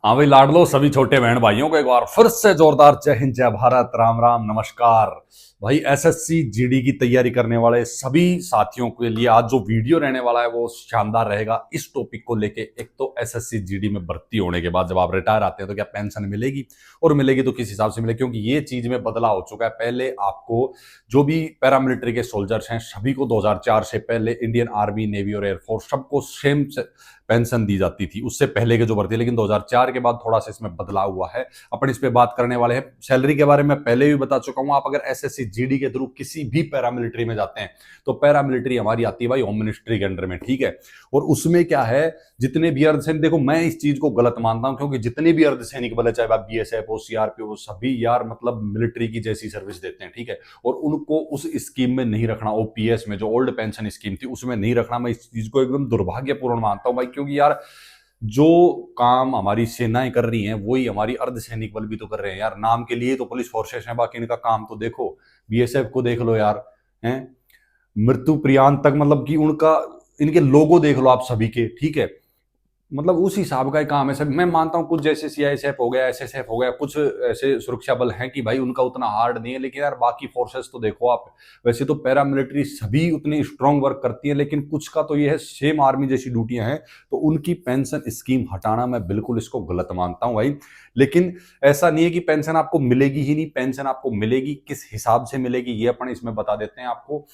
हाँ भाई लाडलो सभी छोटे बहन भाइयों को एक बार फिर से जोरदार जय हिंद जय भारत राम राम नमस्कार। भाई एसएससी जीडी की तैयारी करने वाले सभी साथियों के लिए आज जो वीडियो रहने वाला है वो शानदार रहेगा। इस टॉपिक को लेके एक तो एसएससी जीडी में भर्ती होने के बाद जब आप रिटायर आते हैं तो क्या पेंशन मिलेगी और मिलेगी तो किस हिसाब से मिलेगी, क्योंकि ये चीज में बदलाव हो चुका है। पहले आपको जो भी पैरामिलिट्री के सोल्जर्स हैं सभी को 2004 से पहले इंडियन आर्मी नेवी और एयरफोर्स सबको सेम पेंशन दी जाती थी उससे पहले के जो भर्ती, लेकिन 2004 के बाद थोड़ा सा इसमें बदलाव हुआ है। अपन इस पे बात करने वाले हैं। सैलरी के बारे में पहले भी बता चुका हूं। आप अगर एसएससी जीडी के थ्रू किसी भी पैरामिलिट्री में जाते हैं तो पैरामिलिट्री हमारी आती है भाई होम मिनिस्ट्री के अंडर में, ठीक है। और उसमें क्या है, जितने भी अर्धसैनिक, देखो मैं इस चीज को गलत मानता हूं क्योंकि जितने भी अर्धसैनिक बोले, चाहे आप बीएसएफ हो सीआरपीएफ हो, सभी यार मतलब मिलिट्री की जैसी सर्विस देते हैं, ठीक है। और उनको उस स्कीम में नहीं रखना, ओपीएस में जो ओल्ड पेंशन स्कीम थी उसमें नहीं रखना, मैं इस चीज को एकदम दुर्भाग्यपूर्ण मानता हूं भाई। क्योंकि यार जो काम हमारी सेनाएं कर रही हैं वही हमारी अर्धसैनिक बल भी तो कर रहे हैं यार। नाम के लिए तो पुलिस फोर्सेस हैं, बाकी इनका काम तो देखो। बीएसएफ को देख लो यार, हैं मृत्यु प्रियांत तक, मतलब कि उनका इनके लोगो देख लो आप सभी के, ठीक है। मतलब उस हिसाब का ही काम है सब। मैं मानता हूं कुछ जैसे सीआईएसएफ हो गया, एसएसएफ हो गया, कुछ ऐसे सुरक्षा बल हैं कि भाई उनका उतना हार्ड नहीं है, लेकिन यार बाकी फोर्सेस तो देखो आप। वैसे तो पैरामिलिट्री सभी उतनी स्ट्रांग वर्क करती है, लेकिन कुछ का तो ये है सेम आर्मी जैसी ड्यूटियां हैं, तो उनकी पेंशन स्कीम हटाना मैं बिल्कुल इसको गलत मानता हूं भाई। लेकिन ऐसा नहीं है कि पेंशन आपको मिलेगी ही नहीं, पेंशन आपको मिलेगी, किस हिसाब से मिलेगी ये अपन इसमें बता देते हैं आपको।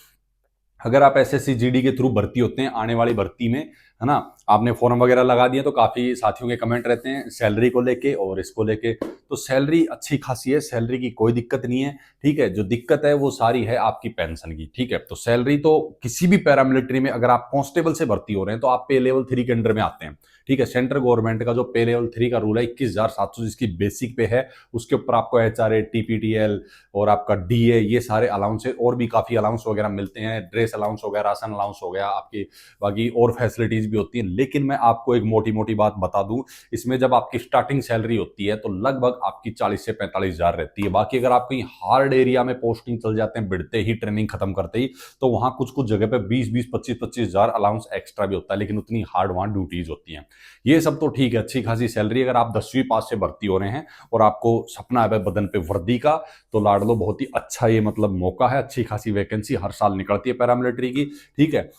अगर आप एसएससी जीडी के थ्रू भर्ती होते हैं आने वाली भर्ती में, है ना, आपने फॉर्म वगैरह लगा दिए, तो काफी साथियों के कमेंट रहते हैं सैलरी को लेके और इसको लेके। तो सैलरी अच्छी खासी है, सैलरी की कोई दिक्कत नहीं है, ठीक है। जो दिक्कत है वो सारी है आपकी पेंशन की, ठीक है। तो सैलरी तो किसी भी पैरामिलिट्री में अगर आप कांस्टेबल से भर्ती हो रहे हैं तो आप पे लेवल 3 के अंडर में आते हैं, ठीक है। सेंट्रल गवर्नमेंट का जो पे लेवल 3 का रूल है 21,700 जिसकी बेसिक पे है, उसके ऊपर आपको एचआरए, टीपीटीएल और आपका डीए, ये सारे अलाउंस और भी काफी अलाउंस वगैरह मिलते हैं। ड्रेस अलाउंस हो गया, राशन अलाउंस हो गया आपकी, बाकी और फैसिलिटीज भी होती हैं। लेकिन मैं आपको एक मोटी मोटी बात बता दूं, इसमें जब आपकी स्टार्टिंग सैलरी होती है तो लगभग आपकी 40 से 45,000 रहती है। बाकी अगर आप कहीं हार्ड एरिया में पोस्टिंग चल जाते हैं बिड़ते ही, ट्रेनिंग खत्म करते ही, तो वहां कुछ कुछ जगह पे 20-20, 25-25,000 अलाउंस एक्स्ट्रा भी होता है, लेकिन उतनी हार्ड वहां ड्यूटीज होती हैं। ये सब तो ठीक है, अच्छी खासी सैलरी। अगर आप 10वीं पास से भर्ती हो रहे हैं और आपको सपना है बदन पे वर्दी का, तो लाडलो बहुत ही अच्छा ये मतलब मौका है। अच्छी खासी वैकेंसी हर साल निकलती है पैरामिलिट्री की, ठीक है।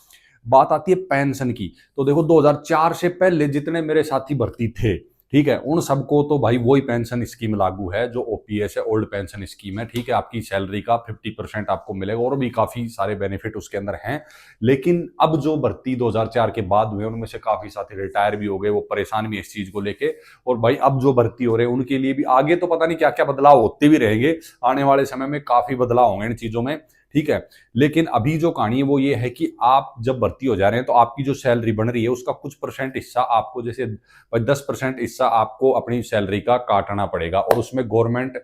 बात आती है पेंशन की, तो देखो 2004 से पहले जितने मेरे साथी भर्ती थे, ठीक है, उन सबको तो भाई वही पेंशन स्कीम लागू है जो ओपीएस है, ओल्ड पेंशन स्कीम है, ठीक है। आपकी सैलरी का 50% आपको मिलेगा और भी काफी सारे बेनिफिट उसके अंदर हैं। लेकिन अब जो भर्ती 2004 के बाद हुए उनमें से काफी साथी रिटायर भी हो गए, वो परेशान भी इस चीज को लेके। और भाई अब जो भर्ती हो रहे हैं उनके लिए भी आगे तो पता नहीं क्या क्या बदलाव होते भी रहेंगे, आने वाले समय में काफी बदलाव होंगे इन चीजों में, ठीक है। लेकिन अभी जो कहानी है वो ये है कि आप जब भर्ती हो जा रहे हैं तो आपकी जो सैलरी बन रही है उसका कुछ परसेंट हिस्सा आपको, जैसे 10% हिस्सा आपको अपनी सैलरी का काटना पड़ेगा। और उसमें गवर्नमेंट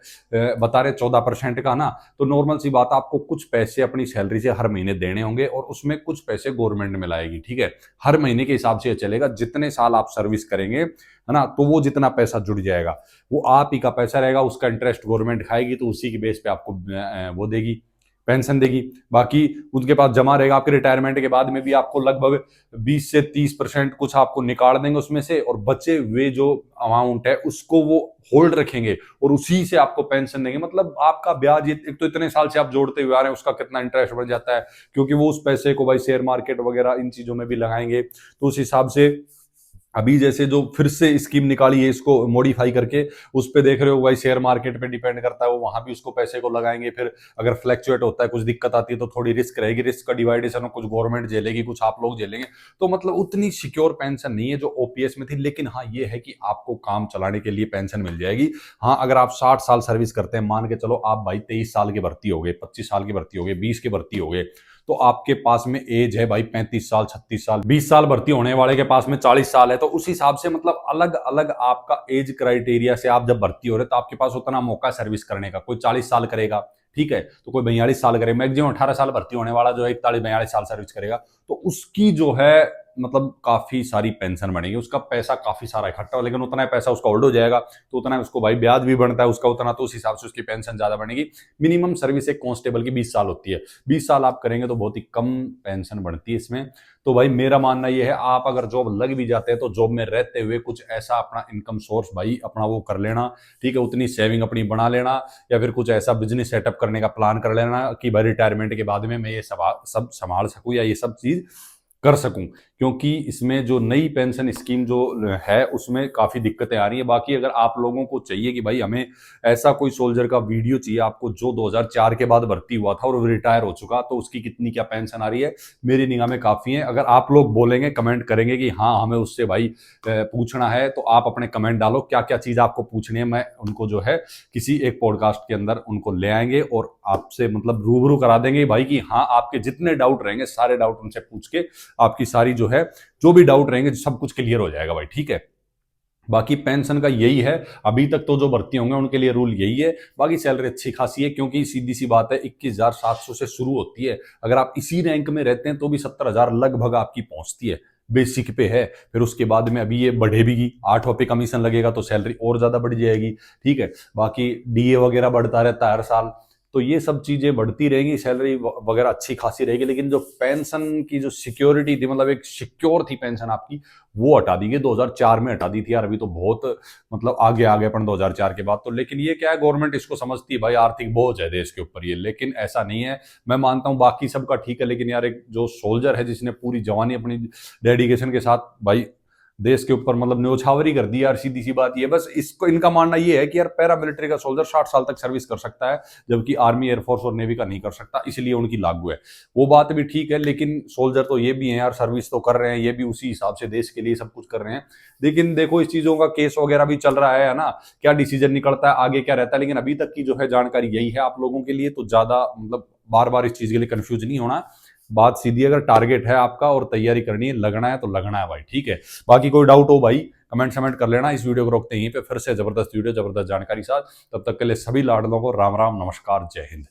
बता रहे 14% का ना, तो नॉर्मल सी बात, आपको कुछ पैसे अपनी सैलरी से हर महीने देने होंगे और उसमें कुछ पैसे गवर्नमेंट में लाएगी, ठीक है। हर महीने के हिसाब से ये चलेगा, जितने साल आप सर्विस करेंगे, है ना, तो वो जितना पैसा जुड़ जाएगा वो आप ही का पैसा रहेगा। उसका इंटरेस्ट गवर्नमेंट खाएगी, तो उसी की बेस पे आपको वो देगी, पेंशन देगी। बाकी उनके पास जमा रहेगा, आपके रिटायरमेंट के बाद में भी आपको लगभग 20 से 30% कुछ आपको निकाल देंगे उसमें से, और बचे हुए जो अमाउंट है उसको वो होल्ड रखेंगे और उसी से आपको पेंशन देंगे। मतलब आपका ब्याज एक तो इतने साल से आप जोड़ते हुए आ रहे हैं उसका कितना इंटरेस्ट बढ़ जाता है, क्योंकि वो उस पैसे को भाई शेयर मार्केट वगैरह इन चीजों में भी लगाएंगे। तो उस हिसाब से अभी जैसे जो फिर से स्कीम निकाली है इसको मॉडिफाई करके, उस पे देख रहे हो भाई शेयर मार्केट पे डिपेंड करता है, वो वहां भी उसको पैसे को लगाएंगे। फिर अगर फ्लैक्चुएट होता है, कुछ दिक्कत आती है तो थोड़ी रिस्क रहेगी, रिस्क का डिवाइडेशन कुछ गवर्नमेंट झेलेगी, कुछ आप लोग झेलेंगे। तो मतलब उतनी सिक्योर पेंशन नहीं है जो ओपीएस में थी। लेकिन हाँ ये है कि आपको काम चलाने के लिए पेंशन मिल जाएगी। हाँ अगर आप 60 साल सर्विस करते हैं, मान के चलो आप भाई 23 साल के भर्ती हो गए, 25 साल की भर्ती हो गए, 20 के भर्ती हो गए, तो आपके पास में एज है भाई 35 साल, 36 साल, 20 साल भर्ती होने वाले के पास में 40 साल है। तो उस हिसाब से मतलब अलग अलग आपका एज क्राइटेरिया से आप जब भर्ती हो रहे तो आपके पास उतना मौका सर्विस करने का। कोई 40 साल करेगा, ठीक है, तो कोई 42 साल करेगा, मैक्सिमम 18 साल भर्ती होने वाला जो है 41-42 साल सर्विस करेगा, तो उसकी जो है मतलब काफी सारी पेंशन बनेगी, उसका पैसा काफी सारा इकट्ठा हो, लेकिन उतना ही पैसा उसका होल्ड हो जाएगा, तो उतना उसको भाई ब्याज भी बनता है उसका उतना, तो उस हिसाब से उसकी पेंशन ज्यादा बनेगी। मिनिमम सर्विस एक कांस्टेबल की 20 साल होती है, 20 साल आप करेंगे तो बहुत ही कम पेंशन बनती है इसमें। तो भाई मेरा मानना ये है, आप अगर जॉब लग भी जाते हैं तो जॉब में रहते हुए कुछ ऐसा अपना इनकम सोर्स भाई अपना वो कर लेना, ठीक है, उतनी सेविंग अपनी बना लेना, या फिर कुछ ऐसा बिजनेस सेटअप करने का प्लान कर लेना कि भाई रिटायरमेंट के बाद में मैं ये सब संभाल सकूं या ये सब चीज कर सकूं। क्योंकि इसमें जो नई पेंशन स्कीम जो है उसमें काफी दिक्कतें आ रही है। बाकी अगर आप लोगों को चाहिए कि भाई हमें ऐसा कोई सोल्जर का वीडियो चाहिए आपको जो 2004 के बाद भर्ती हुआ था और वो रिटायर हो चुका, तो उसकी कितनी क्या पेंशन आ रही है, मेरी निगाह में काफी है। अगर आप लोग बोलेंगे, कमेंट करेंगे कि हाँ हमें उससे भाई पूछना है, तो आप अपने कमेंट डालो क्या क्या चीज आपको पूछनी है, मैं उनको जो है किसी एक पॉडकास्ट के अंदर उनको ले आएंगे और आपसे मतलब रूबरू करा देंगे भाई कि हाँ आपके जितने डाउट रहेंगे सारे डाउट उनसे पूछ के आपकी सारी जो है जो भी डाउट रहेंगे सब कुछ क्लियर हो जाएगा भाई, ठीक है। बाकी पेंशन का यही है, अभी तक तो जो भर्ती होंगे उनके लिए रूल यही है। बाकी सैलरी अच्छी खासी है, क्योंकि सीधी सी बात है 21,700 से शुरू होती है। अगर आप इसी रैंक में रहते हैं तो भी 70,000 लगभग आपकी पहुंचती है, बेसिक पे है। फिर उसके बाद में अभी ये बढ़ेगी, 8वां पे कमीशन लगेगा तो सैलरी और ज्यादा बढ़ जाएगी, ठीक है। बाकी डीए वगैरह बढ़ता रहता है हर साल, तो ये सब चीजें बढ़ती रहेंगी, सैलरी वगैरह अच्छी खासी रहेगी। लेकिन जो पेंशन की जो सिक्योरिटी थी, मतलब एक सिक्योर थी पेंशन आपकी, वो हटा दी गई, 2004 में हटा दी थी यार। अभी तो बहुत मतलब आगे आ गए अपन 2004 के बाद तो। लेकिन ये क्या है, गवर्नमेंट इसको समझती है भाई आर्थिक बोझ है देश के ऊपर ये, लेकिन ऐसा नहीं है। मैं मानता हूं बाकी सबका ठीक है, लेकिन यार एक जो सोल्जर है जिसने पूरी जवानी अपनी डेडिकेशन के साथ भाई देश के ऊपर मतलब न्योछावरी कर दी यार, सीधी सी बात ये। बस इसको इनका मानना ये है कि यार पैरा मिलिट्री का सोल्जर 60 साल तक सर्विस कर सकता है, जबकि आर्मी, एयरफोर्स और नेवी का नहीं कर सकता, इसलिए उनकी लागू है। वो बात भी ठीक है, लेकिन सोल्जर तो ये भी है यार, सर्विस तो कर रहे हैं, ये भी उसी हिसाब से देश के लिए सब कुछ कर रहे हैं। लेकिन देखो इस चीजों का केस वगैरह भी चल रहा है ना, क्या डिसीजन निकलता है आगे क्या रहता है। लेकिन अभी तक की जो है जानकारी यही है आप लोगों के लिए, तो ज्यादा मतलब बार बार इस चीज के लिए कंफ्यूज नहीं होना। बात सीधी, अगर टारगेट है आपका और तैयारी करनी है, लगना है तो लगना है भाई, ठीक है। बाकी कोई डाउट हो भाई कमेंट समेंट कर लेना। इस वीडियो को रोकते हैं यहीं पे, फिर से जबरदस्त वीडियो जबरदस्त जानकारी साथ, तब तक के लिए सभी लाडलों को राम राम, नमस्कार, जय हिंद।